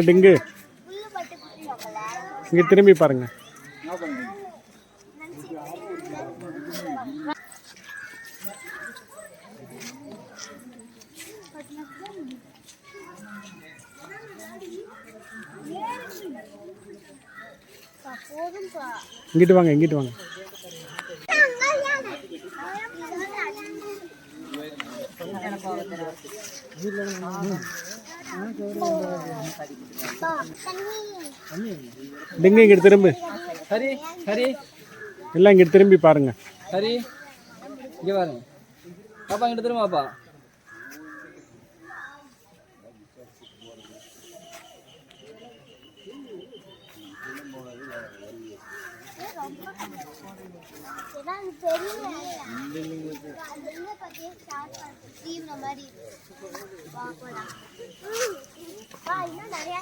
டிங்கு இங்கே திரும்பி பாருங்க. இங்கிட்டு வாங்க, இங்கிட்டு வாங்க. டிங்கு இங்கிட்டு திரும்பு. சரி சரி எல்லாம் இங்கிட்டு திரும்பி பாருங்க. சரி இங்கே பாருங்க பாப்பா, இங்கிட்டு திரும்ப பாப்பா. நிறைய